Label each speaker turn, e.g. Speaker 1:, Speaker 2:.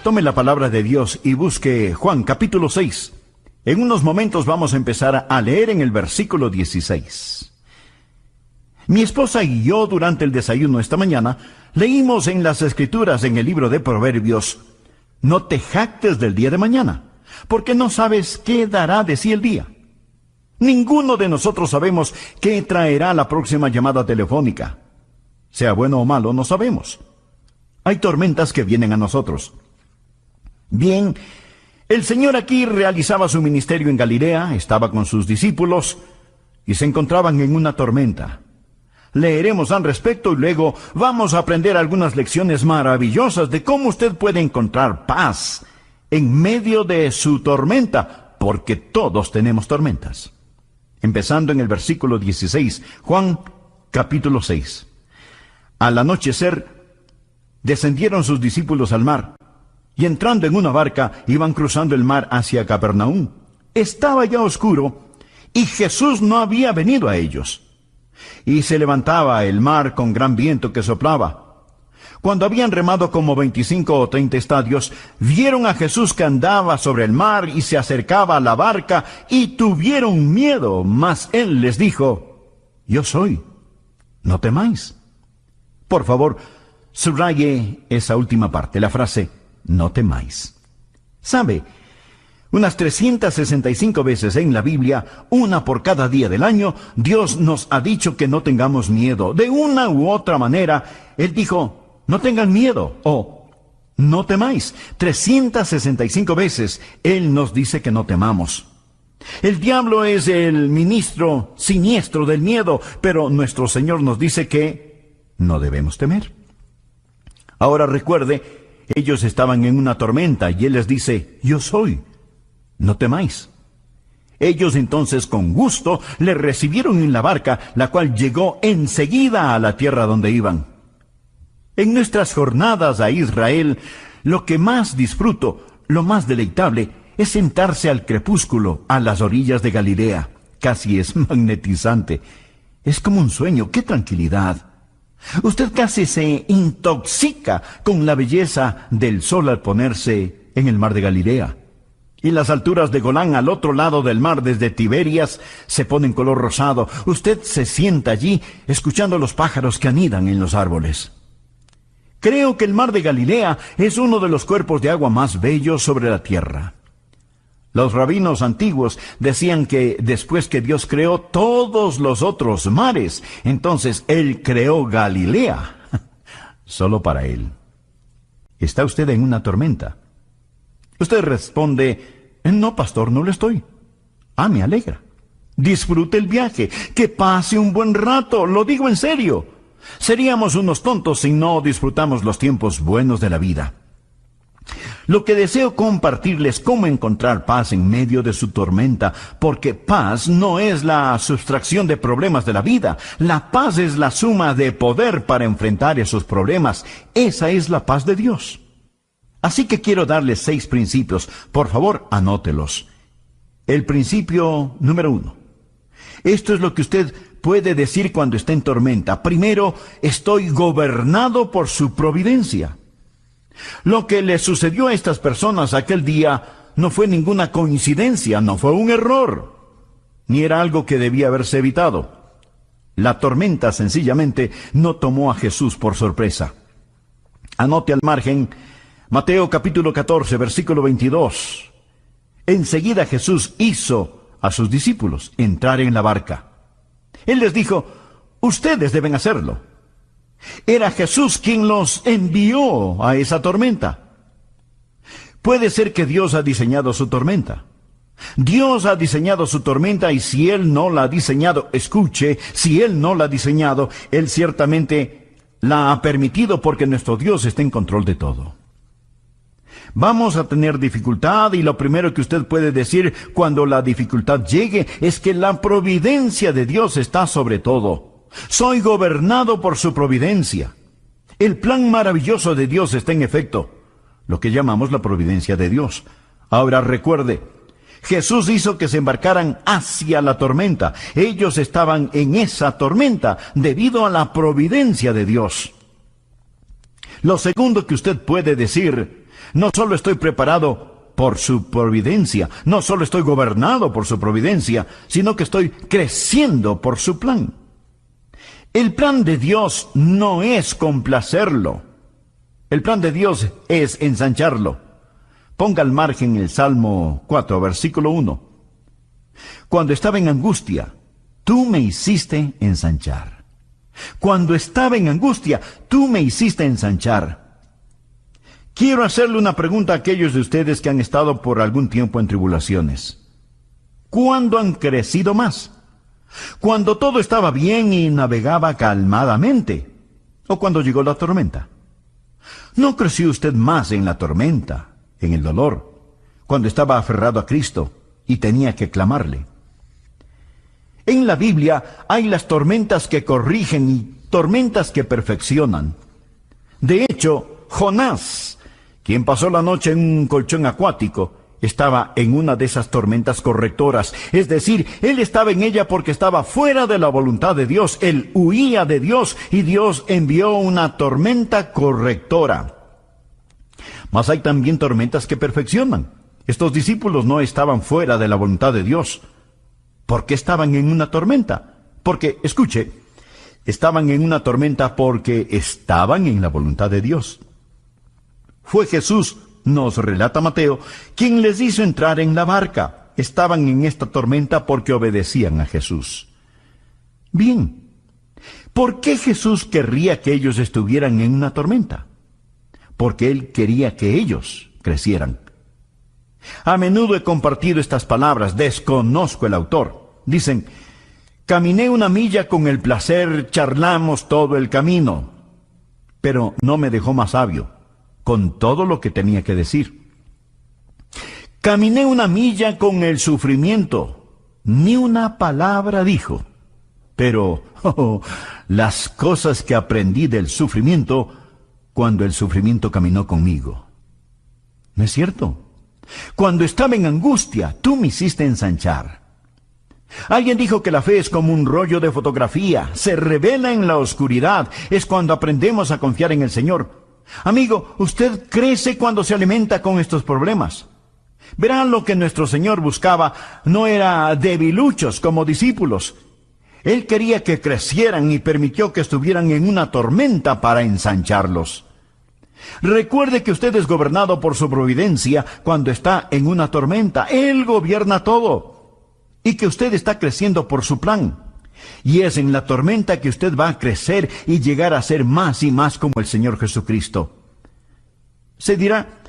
Speaker 1: tome la palabra de Dios y busque Juan capítulo 6. En unos momentos vamos a empezar a leer en el versículo 16. Mi esposa y yo durante el desayuno esta mañana leímos en las Escrituras en el libro de Proverbios: no te jactes del día de mañana, porque no sabes qué dará de sí el día. Ninguno de nosotros sabemos qué traerá la próxima llamada telefónica. Sea bueno o malo, no sabemos. Hay tormentas que vienen a nosotros. Bien, el Señor aquí realizaba su ministerio en Galilea, estaba con sus discípulos y se encontraban en una tormenta. Leeremos al respecto y luego vamos a aprender algunas lecciones maravillosas de cómo usted puede encontrar paz en medio de su tormenta, porque todos tenemos tormentas. Empezando en el versículo 16, Juan capítulo 6. Al anochecer, descendieron sus discípulos al mar, y entrando en una barca, iban cruzando el mar hacia Capernaum. Estaba ya oscuro, y Jesús no había venido a ellos. Y se levantaba el mar con gran viento que soplaba. Cuando habían remado como 25 o 30 estadios, vieron a Jesús que andaba sobre el mar y se acercaba a la barca, y tuvieron miedo, mas él les dijo: yo soy, no temáis. Por favor, subraye esa última parte, la frase no temáis. ¿Sabe? Unas 365 veces en la Biblia, una por cada día del año, Dios nos ha dicho que no tengamos miedo. De una u otra manera, Él dijo: no tengan miedo, o no temáis. 365 veces Él nos dice que no temamos. El diablo es el ministro siniestro del miedo, pero nuestro Señor nos dice que no debemos temer. Ahora recuerde, ellos estaban en una tormenta y Él les dice: yo soy, no temáis. Ellos entonces con gusto le recibieron en la barca, la cual llegó enseguida a la tierra donde iban. En nuestras jornadas a Israel, lo que más disfruto, lo más deleitable, es sentarse al crepúsculo a las orillas de Galilea. Casi es magnetizante. Es como un sueño. ¡Qué tranquilidad! Usted casi se intoxica con la belleza del sol al ponerse en el mar de Galilea. Y las alturas de Golán al otro lado del mar desde Tiberias se ponen color rosado. Usted se sienta allí escuchando los pájaros que anidan en los árboles. Creo que el mar de Galilea es uno de los cuerpos de agua más bellos sobre la tierra. Los rabinos antiguos decían que después que Dios creó todos los otros mares, entonces Él creó Galilea, solo para Él. ¿Está usted en una tormenta? Usted responde: no, pastor, no lo estoy. Me alegra. Disfrute el viaje, que pase un buen rato, lo digo en serio. Seríamos unos tontos si no disfrutamos los tiempos buenos de la vida. Lo que deseo compartirles cómo encontrar paz en medio de su tormenta, porque paz no es la sustracción de problemas de la vida. La paz es la suma de poder para enfrentar esos problemas. Esa es la paz de Dios. Así que quiero darles 6 principios. Por favor, anótelos. El principio número 1. Esto es lo que usted puede decir cuando está en tormenta. Primero, estoy gobernado por su providencia. Lo que le sucedió a estas personas aquel día no fue ninguna coincidencia, no fue un error, ni era algo que debía haberse evitado. La tormenta sencillamente no tomó a Jesús por sorpresa. Anote al margen Mateo capítulo 14, versículo 22. Enseguida Jesús hizo a sus discípulos entrar en la barca. Él les dijo: ustedes deben hacerlo. Era Jesús quien los envió a esa tormenta. Puede ser que Dios ha diseñado su tormenta. Dios ha diseñado su tormenta, y si Él no la ha diseñado, escuche, si Él no la ha diseñado, Él ciertamente la ha permitido, porque nuestro Dios está en control de todo. Vamos a tener dificultad, y lo primero que usted puede decir cuando la dificultad llegue es que la providencia de Dios está sobre todo. Soy gobernado por su providencia. El plan maravilloso de Dios está en efecto, lo que llamamos la providencia de Dios. Ahora recuerde, Jesús hizo que se embarcaran hacia la tormenta. Ellos estaban en esa tormenta debido a la providencia de Dios. Lo segundo que usted puede decir No solo estoy preparado por su providencia, no solo estoy gobernado por su providencia, sino que estoy creciendo por su plan. El plan de Dios no es complacerlo. El plan de Dios es ensancharlo. Ponga al margen el Salmo 4, versículo 1. Cuando estaba en angustia, tú me hiciste ensanchar. Cuando estaba en angustia, tú me hiciste ensanchar. Quiero hacerle una pregunta a aquellos de ustedes que han estado por algún tiempo en tribulaciones. ¿Cuándo han crecido más? ¿Cuando todo estaba bien y navegaba calmadamente? ¿O cuando llegó la tormenta? ¿No creció usted más en la tormenta, en el dolor, cuando estaba aferrado a Cristo y tenía que clamarle? En la Biblia hay las tormentas que corrigen y tormentas que perfeccionan. De hecho, Jonás, quien pasó la noche en un colchón acuático, estaba en una de esas tormentas correctoras. Es decir, él estaba en ella porque estaba fuera de la voluntad de Dios. Él huía de Dios y Dios envió una tormenta correctora. Mas hay también tormentas que perfeccionan. Estos discípulos no estaban fuera de la voluntad de Dios. ¿Por qué estaban en una tormenta? Porque, escuche, estaban en una tormenta porque estaban en la voluntad de Dios. Fue Jesús, nos relata Mateo, quien les hizo entrar en la barca. Estaban en esta tormenta porque obedecían a Jesús. Bien, ¿por qué Jesús querría que ellos estuvieran en una tormenta? Porque Él quería que ellos crecieran. A menudo he compartido estas palabras, desconozco el autor. Dicen, caminé una milla con el placer, charlamos todo el camino, pero no me dejó más sabio, con todo lo que tenía que decir. Caminé una milla con el sufrimiento, ni una palabra dijo, pero las cosas que aprendí del sufrimiento, cuando el sufrimiento caminó conmigo. ¿No es cierto? Cuando estaba en angustia, tú me hiciste ensanchar. Alguien dijo que la fe es como un rollo de fotografía, se revela en la oscuridad, es cuando aprendemos a confiar en el Señor. Amigo, usted crece cuando se alimenta con estos problemas. Verán, lo que nuestro Señor buscaba no era debiluchos como discípulos. Él quería que crecieran y permitió que estuvieran en una tormenta para ensancharlos. Recuerde que usted es gobernado por su providencia cuando está en una tormenta. Él gobierna todo. Y que usted está creciendo por su plan. Y es en la tormenta que usted va a crecer y llegar a ser más y más como el Señor Jesucristo. Se dirá,